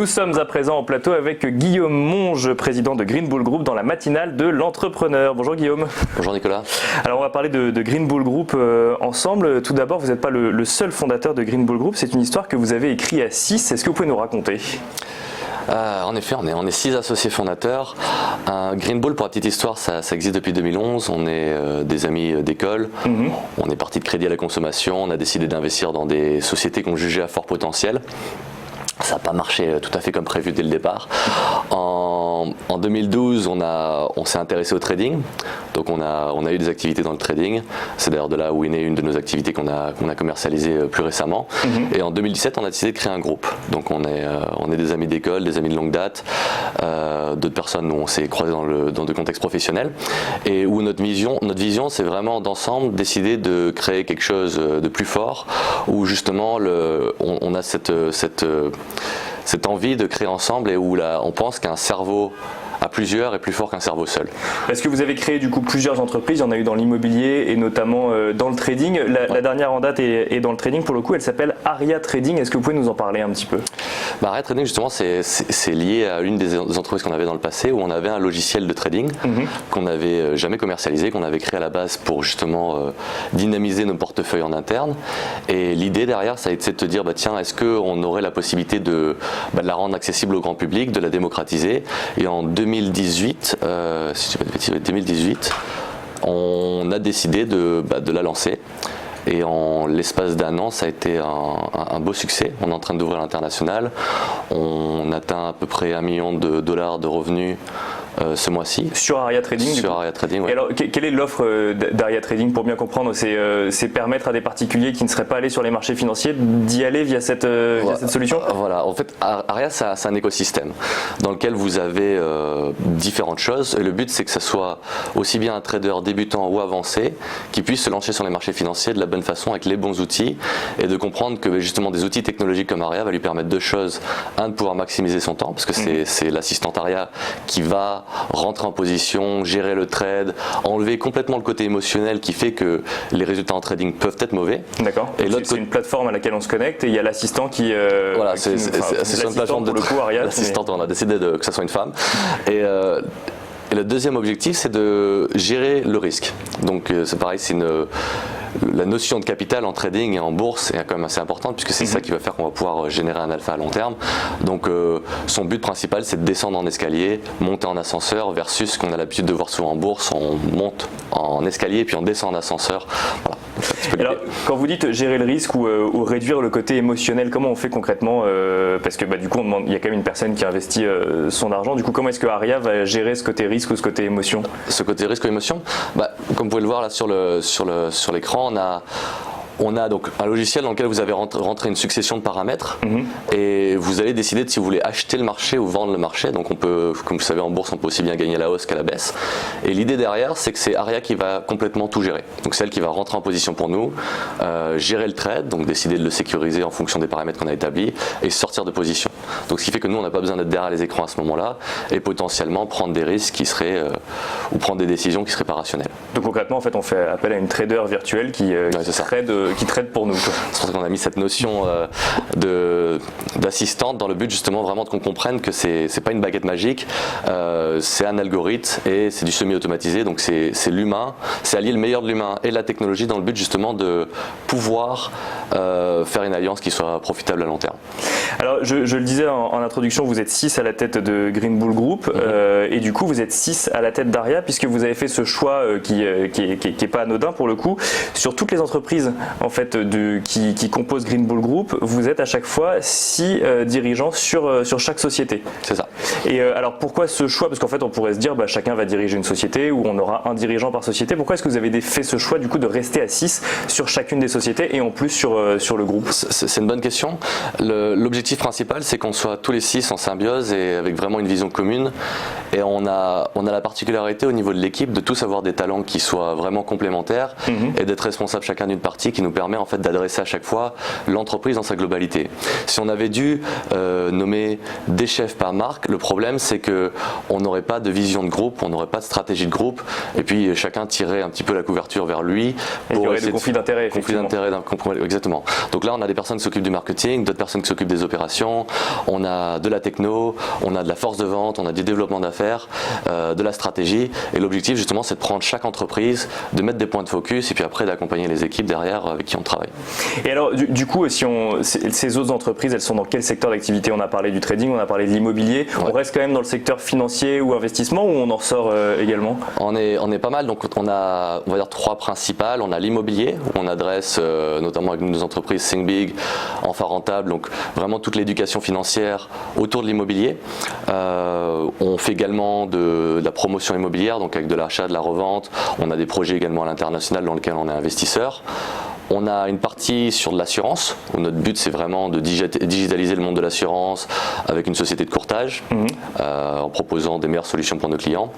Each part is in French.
Nous sommes à présent en plateau avec Guillaume Monge, président de Green Bull Group, dans la matinale de l'entrepreneur. Bonjour Guillaume. Bonjour Nicolas. Alors on va parler de Green Bull Group ensemble. Tout d'abord, vous n'êtes pas le seul fondateur de Green Bull Group, c'est une histoire que vous avez écrite à 6. Est-ce que vous pouvez nous raconter ? En effet, on est 6 associés fondateurs. Green Bull, pour la petite histoire, ça existe depuis 2011. On est des amis d'école. On est parti de crédit à la consommation. On a décidé d'investir dans des sociétés qu'on jugeait à fort potentiel. Ça n'a pas marché tout à fait comme prévu dès le départ. En 2012, on s'est intéressé au trading. Donc on a eu des activités dans le trading. C'est d'ailleurs de là où est née une de nos activités qu'on a commercialisées plus récemment. Et en 2017, on a décidé de créer un groupe. Donc on est des amis d'école, des amis de longue date, d'autres personnes où on s'est croisés dans des contextes professionnels. Et où notre vision, c'est vraiment d'ensemble décider de créer quelque chose de plus fort, où justement on a cette envie de créer ensemble et où on pense qu'un cerveau à plusieurs est plus fort qu'un cerveau seul. Parce que vous avez créé du coup plusieurs entreprises, il y en a eu dans l'immobilier et notamment dans le trading. La dernière en date est dans le trading pour le coup, elle s'appelle Aria Trading. Est-ce que vous pouvez nous en parler un petit peu ? Aria Trading justement c'est lié à une des entreprises qu'on avait dans le passé où on avait un logiciel de trading qu'on n'avait jamais commercialisé, qu'on avait créé à la base pour justement dynamiser nos portefeuilles en interne. Et l'idée derrière ça a été de te dire tiens, est-ce qu'on aurait la possibilité de la rendre accessible au grand public, de la démocratiser. Et en 2018, si je ne dis pas de bêtises, 2018, on a décidé de la lancer. Et en l'espace d'un an, ça a été un beau succès. On est en train d'ouvrir l'international. On atteint à peu près $1 million de revenus ce mois-ci. Sur Aria Trading. Sur Aria Trading, oui. Et alors, quelle est l'offre d'Aria Trading pour bien comprendre ? C'est permettre à des particuliers qui ne seraient pas allés sur les marchés financiers d'y aller via cette solution ? Voilà, en fait, Aria, c'est un écosystème dans lequel vous avez différentes choses. Et le but, c'est que ce soit aussi bien un trader débutant ou avancé qui puisse se lancer sur les marchés financiers de la bonne façon avec les bons outils et de comprendre que justement des outils technologiques comme Aria va lui permettre deux choses. Un, de pouvoir maximiser son temps parce que c'est l'assistante Aria qui va rentrer en position, gérer le trade, enlever complètement le côté émotionnel qui fait que les résultats en trading peuvent être mauvais. D'accord. Et l'autre, c'est une plateforme à laquelle on se connecte et il y a l'assistant qui. Voilà, c'est sur une plateforme de l'assistante. On a décidé que ça soit une femme. Et le deuxième objectif, c'est de gérer le risque. Donc c'est pareil, la notion de capital en trading et en bourse est quand même assez importante puisque c'est ça qui va faire qu'on va pouvoir générer un alpha à long terme. Donc son but principal, c'est de descendre en escalier, monter en ascenseur versus ce qu'on a l'habitude de voir souvent en bourse, on monte en escalier puis on descend en ascenseur. Voilà. Alors, quand vous dites gérer le risque ou réduire le côté émotionnel, comment on fait concrètement parce que du coup, il y a quand même une personne qui investit son argent. Du coup, comment est-ce que Aria va gérer ce côté risque ou ce côté émotion ? Ce côté risque ou émotion, comme vous pouvez le voir là sur l'écran, on a donc un logiciel dans lequel vous avez rentré une succession de paramètres et vous allez décider de si vous voulez acheter le marché ou vendre le marché. Donc on peut, comme vous savez en bourse, on peut aussi bien gagner à la hausse qu'à la baisse. Et l'idée derrière, c'est que c'est Aria qui va complètement tout gérer. Donc c'est elle qui va rentrer en position pour nous, gérer le trade, donc décider de le sécuriser en fonction des paramètres qu'on a établis et sortir de position. Donc ce qui fait que nous, on n'a pas besoin d'être derrière les écrans à ce moment-là et potentiellement prendre des risques qui seraient ou prendre des décisions qui seraient pas rationnelles. Donc concrètement, en fait, on fait appel à une trader virtuelle qui trade pour nous. C'est pour ça qu'on a mis cette notion d'assistante dans le but justement vraiment qu'on comprenne que c'est pas une baguette magique, c'est un algorithme et c'est du semi-automatisé, donc c'est l'humain, c'est allier le meilleur de l'humain et la technologie dans le but justement de pouvoir faire une alliance qui soit profitable à long terme. Alors je le disais en introduction, vous êtes 6 à la tête de Green Bull Group et du coup vous êtes 6 à la tête d'Aria puisque vous avez fait ce choix qui est pas anodin pour le coup. Sur toutes les entreprises en fait qui composent Green Bull Group, vous êtes à chaque fois 6 dirigeants sur chaque société. C'est ça. Et alors pourquoi ce choix ? Parce qu'en fait on pourrait se dire chacun va diriger une société ou on aura un dirigeant par société. Pourquoi est-ce que vous avez fait ce choix du coup de rester à 6 sur chacune des sociétés et en plus sur le groupe ? C'est une bonne question. L'objectif principal, c'est qu'on soit tous les 6 en symbiose et avec vraiment une vision commune. Et on a la particularité au niveau de l'équipe de tous avoir des talents qui soient vraiment complémentaires et d'être responsable chacun d'une partie qui nous permet en fait d'adresser à chaque fois l'entreprise dans sa globalité. Si on avait dû nommer des chefs par marque, le problème c'est que on n'aurait pas de vision de groupe, on n'aurait pas de stratégie de groupe et puis chacun tirait un petit peu la couverture vers lui. Et il y aurait des conflits d'intérêts. Exactement. Donc là on a des personnes qui s'occupent du marketing, d'autres personnes qui s'occupent des opérations, on a de la techno, on a de la force de vente, on a du développement d'affaires, de la stratégie. Et l'objectif justement, c'est de prendre chaque entreprise, de mettre des points de focus et puis après d'accompagner les équipes derrière avec qui on travaille. Et alors du coup, ces autres entreprises, elles sont dans quel secteur d'activité? On a parlé du trading, on a parlé de l'immobilier. Ouais. On reste quand même dans le secteur financier ou investissement, ou on en ressort également? On est pas mal. Donc on va dire 3 principales. On a l'immobilier, où on adresse notamment avec nos entreprises Think Big, Enfant Rentable, donc vraiment toute l'éducation financière autour de l'immobilier. On fait également de la promotion immobilière, donc avec de l'achat, de la revente. On a des projets également à l'international dans lesquels on est investisseur. On a une partie sur de l'assurance, où notre but c'est vraiment de digitaliser le monde de l'assurance avec une société de courtage, en proposant des meilleures solutions pour nos clients.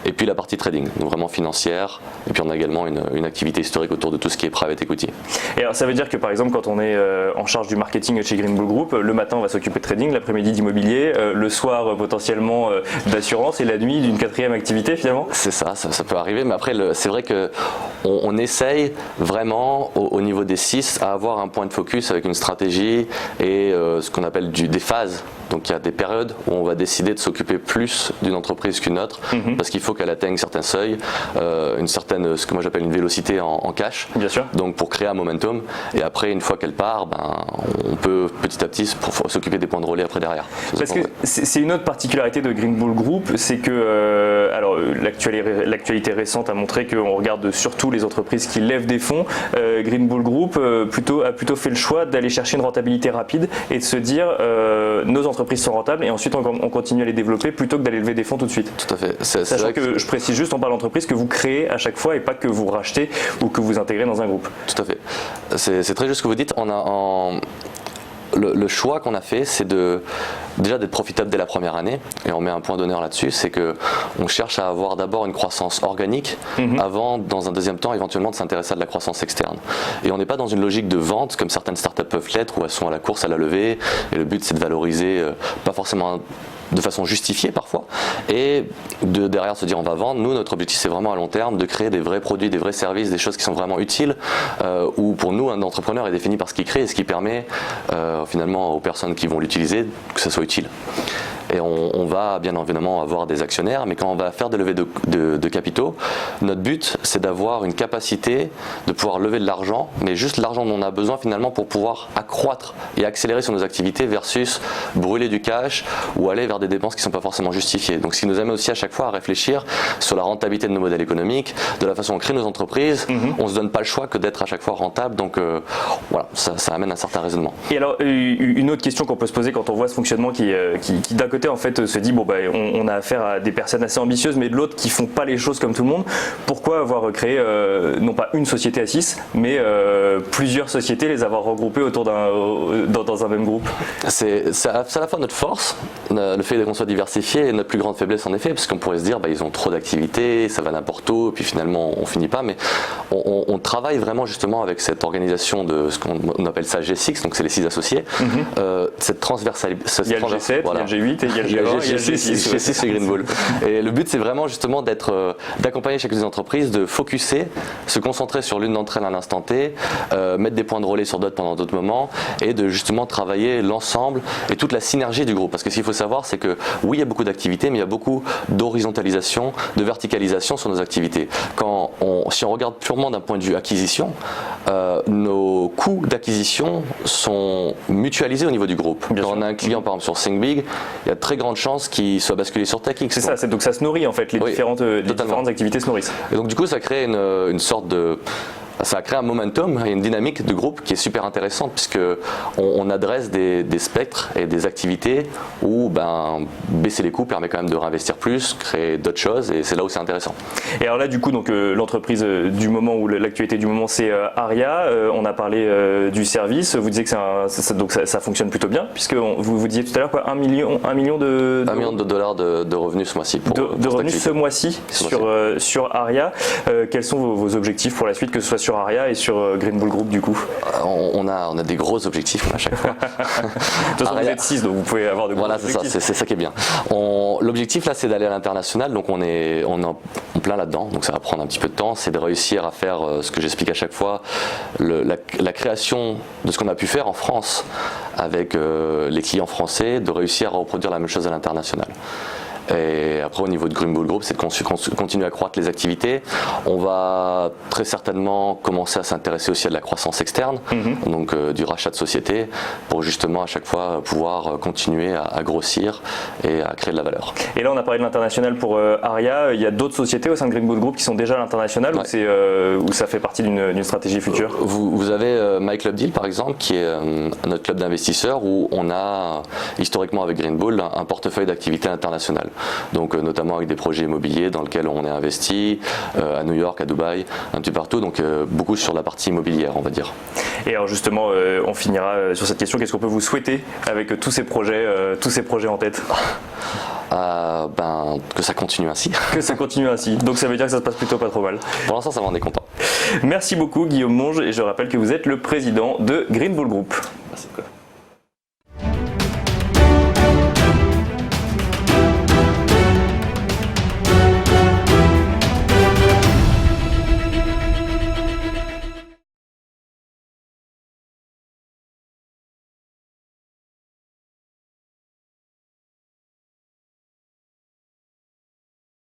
Et puis la partie trading, donc vraiment financière. Et puis on a également une activité historique autour de tout ce qui est private equity. Et alors ça veut dire que par exemple quand on est en charge du marketing chez Green Bull Group, le matin on va s'occuper de trading, l'après-midi d'immobilier, le soir potentiellement d'assurance et la nuit d'une 4e activité finalement? C'est ça peut arriver, mais après c'est vrai qu'on essaye vraiment au niveau des 6 à avoir un point de focus avec une stratégie et ce qu'on appelle des phases. Donc il y a des périodes où on va décider de s'occuper plus d'une entreprise qu'une autre parce qu'il faut qu'elle atteigne certains seuils, ce que moi j'appelle une vélocité en cash. Bien sûr. Donc pour créer un momentum, et après une fois qu'elle part, on peut petit à petit s'occuper des points de relais après derrière. Parce que c'est une autre particularité de Green Bull Group, c'est que alors l'actualité récente a montré qu'on regarde surtout les entreprises qui lèvent des fonds. Green Bull Group a plutôt fait le choix d'aller chercher une rentabilité rapide et de se dire nos entreprises sont rentables et ensuite on continue à les développer plutôt que d'aller lever des fonds tout de suite. Tout à fait. Sachant que je précise juste, on parle d'entreprise que vous créez à chaque fois et pas que vous rachetez ou que vous intégrez dans un groupe. Tout à fait. C'est très juste ce que vous dites. Le choix qu'on a fait, c'est déjà d'être profitable dès la première année, et on met un point d'honneur là-dessus, c'est qu'on cherche à avoir d'abord une croissance organique avant, dans un deuxième temps, éventuellement de s'intéresser à de la croissance externe. Et on n'est pas dans une logique de vente comme certaines startups peuvent l'être, où elles sont à la course à la levée, et le but c'est de valoriser, pas forcément de façon justifiée parfois, et derrière se dire on va vendre. Nous, notre objectif c'est vraiment à long terme de créer des vrais produits, des vrais services, des choses qui sont vraiment utiles, où pour nous un entrepreneur est défini par ce qu'il crée et ce qui permet finalement aux personnes qui vont l'utiliser que ça soit utile. Et on va bien évidemment avoir des actionnaires, mais quand on va faire des levées de capitaux, notre but c'est d'avoir une capacité de pouvoir lever de l'argent, mais juste l'argent dont on a besoin finalement pour pouvoir accroître et accélérer sur nos activités versus brûler du cash ou aller vers des dépenses qui ne sont pas forcément justifiées. Donc ce qui nous amène aussi à chaque fois à réfléchir sur la rentabilité de nos modèles économiques, de la façon dont on crée nos entreprises. On ne se donne pas le choix que d'être à chaque fois rentable, donc voilà, ça amène un certain raisonnement. Et alors une autre question qu'on peut se poser quand on voit ce fonctionnement qui d'un côté en fait se dit on a affaire à des personnes assez ambitieuses, mais de l'autre qui font pas les choses comme tout le monde. Pourquoi avoir créé non pas une société à 6, mais plusieurs sociétés, les avoir regroupées autour dans un même groupe? C'est à la fois notre force, le fait qu'on soit diversifié, et notre plus grande faiblesse en effet, parce qu'on pourrait se dire ils ont trop d'activités, ça va n'importe où, et puis finalement on finit pas, mais on travaille vraiment justement avec cette organisation de ce qu'on appelle ça G6, donc c'est les 6 associés, cette transversalité. Il y a le G7, voilà. Il y a le G8 et il y a le G20, il y a le G6 chez Green Bull. Et le but c'est vraiment justement d'accompagner chacune des entreprises, de focuser, se concentrer sur l'une d'entre elles à l'instant T, mettre des points de relais sur d'autres pendant d'autres moments, et de justement travailler l'ensemble et toute la synergie du groupe. Parce que ce qu'il faut savoir, c'est que oui, il y a beaucoup d'activités, mais il y a beaucoup d'horizontalisation, de verticalisation sur nos activités. Si on regarde purement d'un point de vue acquisition, nos coûts d'acquisition sont mutualisés au niveau du groupe. Quand on a un client par exemple sur Think Big, il y a de très grandes chances qu'il soit basculé sur TechX. C'est ça, donc ça se nourrit en fait, les différentes activités se nourrissent. Et donc du coup ça crée une sorte de... Ça a créé un momentum et une dynamique de groupe qui est super intéressante, puisque on adresse des spectres et des activités où baisser les coûts permet quand même de réinvestir plus, créer d'autres choses, et c'est là où c'est intéressant. Et alors là du coup l'entreprise du moment ou l'actualité du moment c'est Aria. On a parlé du service, vous disiez que ça fonctionne plutôt bien, puisque vous disiez tout à l'heure $1 million de dollars de revenus ce mois-ci. De revenus ce mois-ci sur Aria. Quels sont vos objectifs pour la suite, que ce soit sur Aria et sur Green Bull Group du coup? On a des gros objectifs à chaque fois. De toute façon, vous êtes 6, donc vous pouvez avoir de gros objectifs. Voilà, c'est ça qui est bien. L'objectif là, c'est d'aller à l'international, donc on est en plein là-dedans, donc ça va prendre un petit peu de temps. C'est de réussir à faire ce que j'explique à chaque fois, la création de ce qu'on a pu faire en France avec les clients français, de réussir à reproduire la même chose à l'international. Et après, au niveau de Green Bull Group, c'est de continuer à croître les activités. On va très certainement commencer à s'intéresser aussi à de la croissance externe, donc du rachat de sociétés, pour justement à chaque fois pouvoir continuer à grossir et à créer de la valeur. Et là, on a parlé de l'international pour Aria. Il y a d'autres sociétés au sein de Green Bull Group qui sont déjà à l'international, ou ça fait partie d'une stratégie future? Vous avez My Club Deal, par exemple, qui est notre club d'investisseurs où on a historiquement avec Green Bull un portefeuille d'activités internationales. Donc notamment avec des projets immobiliers dans lesquels on est investi à New York, à Dubaï, un petit peu partout, donc beaucoup sur la partie immobilière, on va dire. Et alors justement, on finira sur cette question. Qu'est-ce qu'on peut vous souhaiter avec tous ces projets en tête? Que ça continue ainsi. Que ça continue ainsi. Donc ça veut dire que ça se passe plutôt pas trop mal. Pour l'instant, ça m'en est content. Merci beaucoup Guillaume Monge, et je rappelle que vous êtes le président de Green Bull Group. Merci.